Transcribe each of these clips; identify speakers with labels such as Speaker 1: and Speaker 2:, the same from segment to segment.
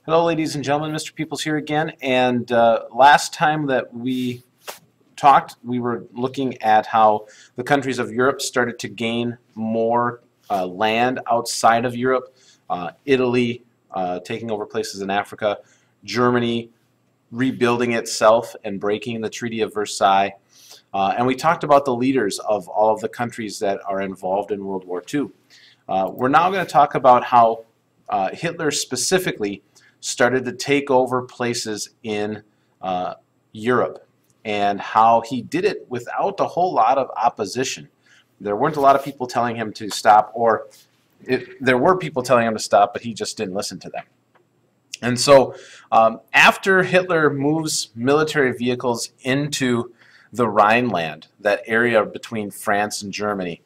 Speaker 1: Hello, ladies and gentlemen. Mr. Peoples here again. And last time that we talked, we were looking at how the countries of Europe started to gain more land outside of Europe. Italy taking over places in Africa, Germany rebuilding itself and breaking the Treaty of Versailles. And we talked about the leaders of all of the countries that are involved in World War II. We're now going to talk about how Hitler specifically started to take over places in Europe and how he did it without a whole lot of opposition. There weren't a lot of people telling him to stop, or there were people telling him to stop, but he just didn't listen to them. And so after Hitler moves military vehicles into the Rhineland, that area between France and Germany,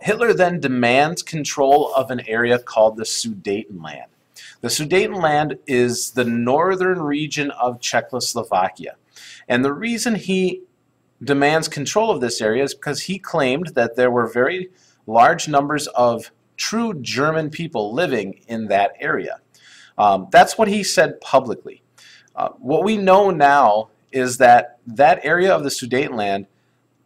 Speaker 1: Hitler then demands control of an area called the Sudetenland. The Sudetenland is the northern region of Czechoslovakia. And the reason he demands control of this area is because he claimed that there were very large numbers of true German people living in that area. That's what he said publicly. What we know now is that that area of the Sudetenland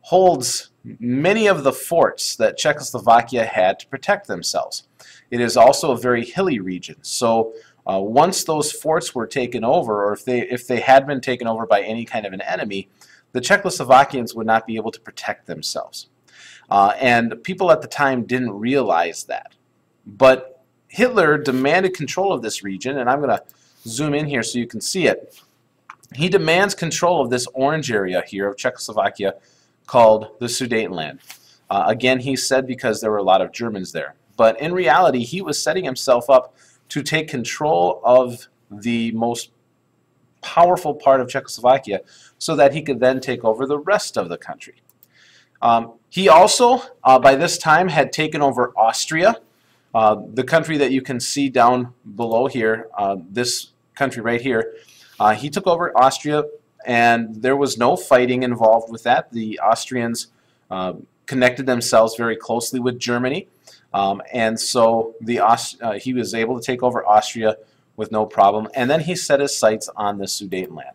Speaker 1: holds many of the forts that Czechoslovakia had to protect themselves. It is also a very hilly region. So once those forts were taken over, or if they had been taken over by any kind of an enemy, the Czechoslovakians would not be able to protect themselves. And people at the time didn't realize that. But Hitler demanded control of this region, and I'm going to zoom in here so you can see it. He demands control of this orange area here of Czechoslovakia called the Sudetenland. Again, he said because there were a lot of Germans there. But in reality, he was setting himself up to take control of the most powerful part of Czechoslovakia so that he could then take over the rest of the country. He also, by this time, had taken over Austria, the country that you can see down below here, this country right here. He took over Austria, and there was no fighting involved with that. The Austrians connected themselves very closely with Germany. And so he was able to take over Austria with no problem. And then he set his sights on the Sudetenland.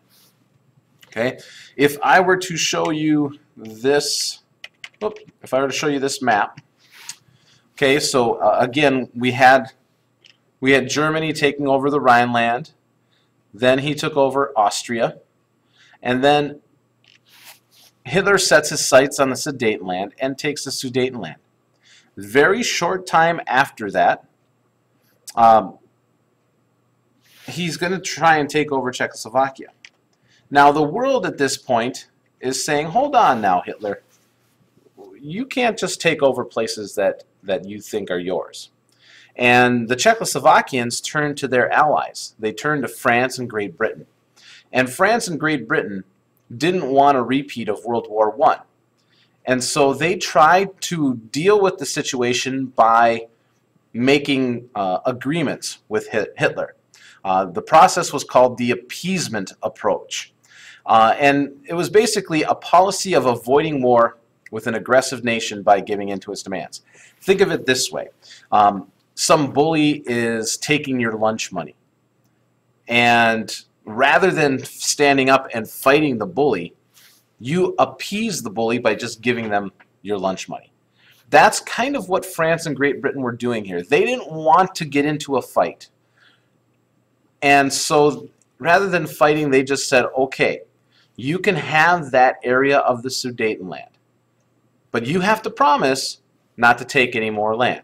Speaker 1: Okay, if I were to show you this, map. Okay, so again, we had Germany taking over the Rhineland. Then he took over Austria, and then Hitler sets his sights on the Sudetenland and takes the Sudetenland. Very short time after that, he's going to try and take over Czechoslovakia. Now, the world at this point is saying, hold on now, Hitler. You can't just take over places that you think are yours. And the Czechoslovakians turned to their allies. They turned to France and Great Britain. And France and Great Britain didn't want a repeat of World War I. And so they tried to deal with the situation by making agreements with Hitler. The process was called the appeasement approach. And it was basically a policy of avoiding war with an aggressive nation by giving in to its demands. Think of it this way. Some bully is taking your lunch money. And rather than standing up and fighting the bully, you appease the bully by just giving them your lunch money. That's kind of what France and Great Britain were doing here. They didn't want to get into a fight. And so rather than fighting, they just said, okay, you can have that area of the Sudetenland, but you have to promise not to take any more land.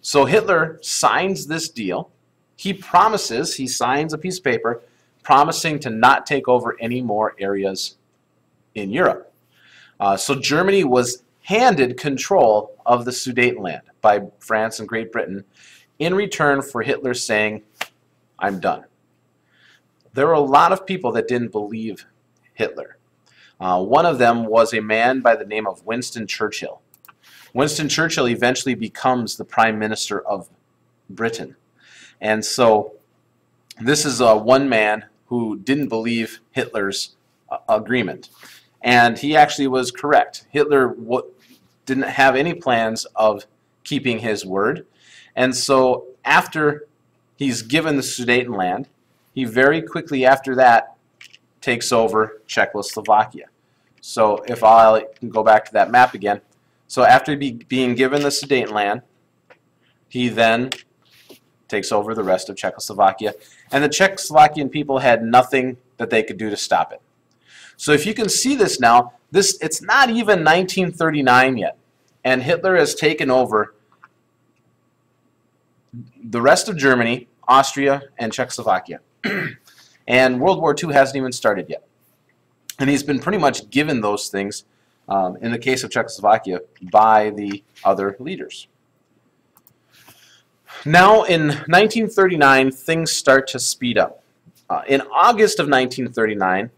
Speaker 1: So Hitler signs this deal. He signs a piece of paper promising to not take over any more areas in Europe. So Germany was handed control of the Sudetenland by France and Great Britain in return for Hitler saying, I'm done. There were a lot of people that didn't believe Hitler. One of them was a man by the name of Winston Churchill. Winston Churchill eventually becomes the Prime Minister of Britain. And so this is one man who didn't believe Hitler's agreement. And he actually was correct. Hitler didn't have any plans of keeping his word. And so after He's given the Sudetenland. He very quickly after that takes over Czechoslovakia. So if I can go back to that map again. So after being given the Sudetenland, he then takes over the rest of Czechoslovakia. And the Czechoslovakian people had nothing that they could do to stop it. So if you can see this now, it's not even 1939 yet. And Hitler has taken over the rest of Germany, Austria, and Czechoslovakia. And World War II hasn't even started yet. And he's been pretty much given those things, in the case of Czechoslovakia, by the other leaders. Now in 1939, things start to speed up. In August of 1939,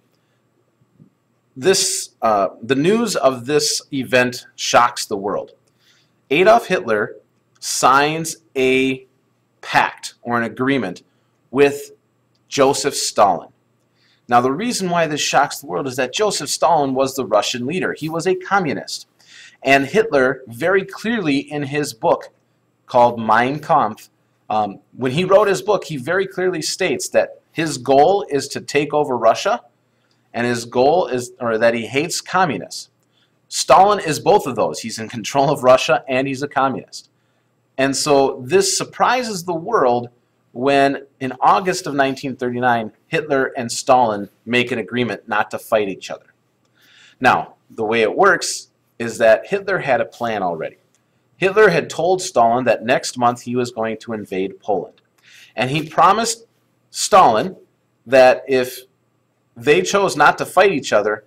Speaker 1: the news of this event shocks the world. Adolf Hitler signs a pact or an agreement with Joseph Stalin. Now the reason why this shocks the world is that Joseph Stalin was the Russian leader. He was a communist. And Hitler, very clearly in his book called Mein Kampf, when he wrote his book, he very clearly states that his goal is to take over Russia, and his goal is, or that he hates communists. Stalin is both of those. He's in control of Russia and he's a communist. And so this surprises the world when in August of 1939, Hitler and Stalin make an agreement not to fight each other. Now, the way it works is that Hitler had a plan already. Hitler had told Stalin that next month he was going to invade Poland. And he promised Stalin that if they chose not to fight each other,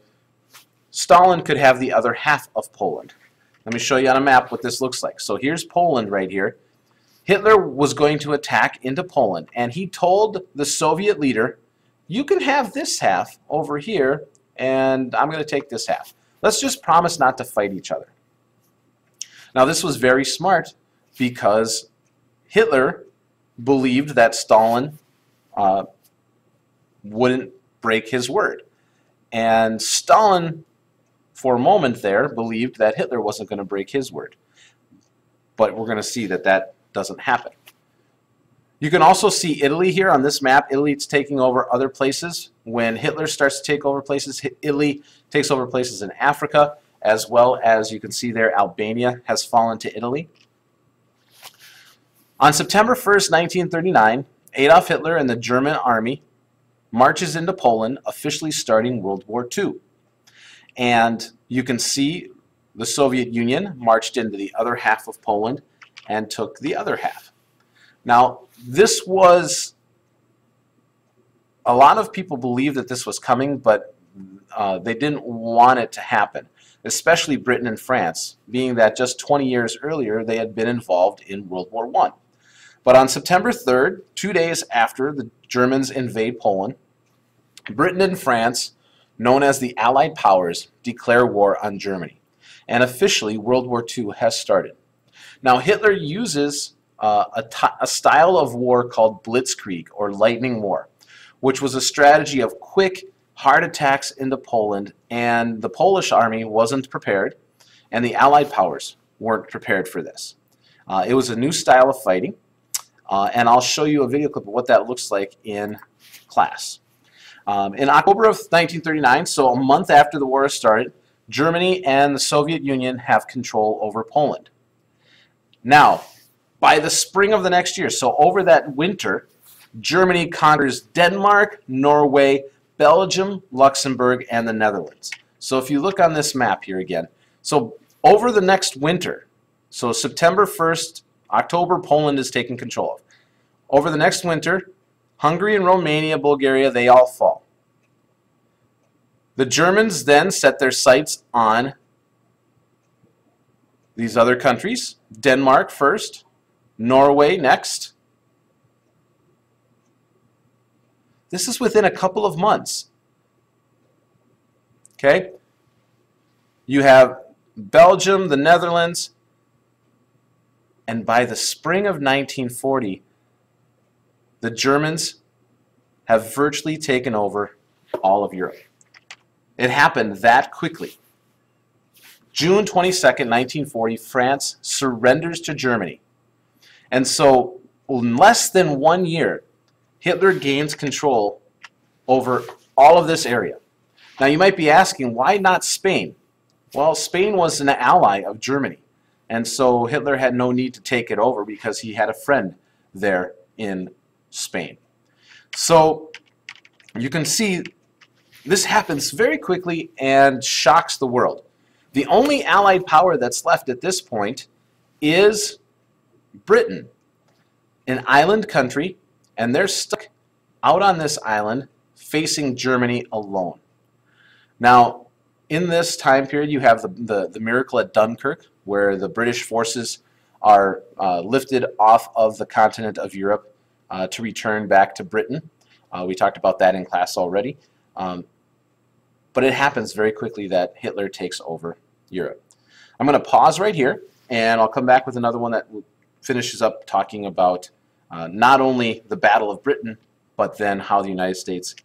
Speaker 1: Stalin could have the other half of Poland. Let me show you on a map what this looks like. So here's Poland right here. Hitler was going to attack into Poland, and he told the Soviet leader, you can have this half over here, and I'm going to take this half. Let's just promise not to fight each other. Now this was very smart because Hitler believed that Stalin wouldn't break his word. And Stalin, for a moment there, believed that Hitler wasn't going to break his word. But we're going to see that that doesn't happen. You can also see Italy here on this map. Italy's taking over other places. When Hitler starts to take over places, Italy takes over places in Africa, as well as you can see there, Albania has fallen to Italy. On September 1st, 1939, Adolf Hitler and the German army marches into Poland, officially starting World War II. And you can see the Soviet Union marched into the other half of Poland and took the other half. Now, this was, a lot of people believe that this was coming, but they didn't want it to happen, especially Britain and France, being that just 20 years earlier they had been involved in World War I. But on September 3rd, 2 days after the Germans invade Poland, Britain and France, known as the Allied powers, declare war on Germany. And officially, World War II has started. Now, Hitler uses a style of war called Blitzkrieg, or lightning war, which was a strategy of quick, hard attacks into Poland, and the Polish army wasn't prepared, and the Allied powers weren't prepared for this. It was a new style of fighting, and I'll show you a video clip of what that looks like in class. In October of 1939, so a month after the war started, Germany and the Soviet Union have control over Poland. Now, by the spring of the next year, so over that winter, Germany conquers Denmark, Norway, Belgium, Luxembourg, and the Netherlands. So if you look on this map here again, so over the next winter, so September 1st, October, Poland is taken control of. Over the next winter, Hungary and Romania, Bulgaria, they all fall. The Germans then set their sights on these other countries. Denmark first, Norway next. This is within a couple of months. Okay? You have Belgium, the Netherlands, and by the spring of 1940, the Germans have virtually taken over all of Europe. It happened that quickly. June 22nd, 1940, France surrenders to Germany. And so in less than 1 year, Hitler gains control over all of this area. Now you might be asking, why not Spain? Well, Spain was an ally of Germany, and so Hitler had no need to take it over because he had a friend there in Spain. So you can see this happens very quickly and shocks the world. The only allied power that's left at this point is Britain, an island country, and they're stuck out on this island facing Germany alone. Now, in this time period, you have the miracle at Dunkirk, where the British forces are lifted off of the continent of Europe to return back to Britain. We talked about that in class already. But it happens very quickly that Hitler takes over Europe. I'm going to pause right here, and I'll come back with another one that finishes up talking about not only the Battle of Britain, but then how the United States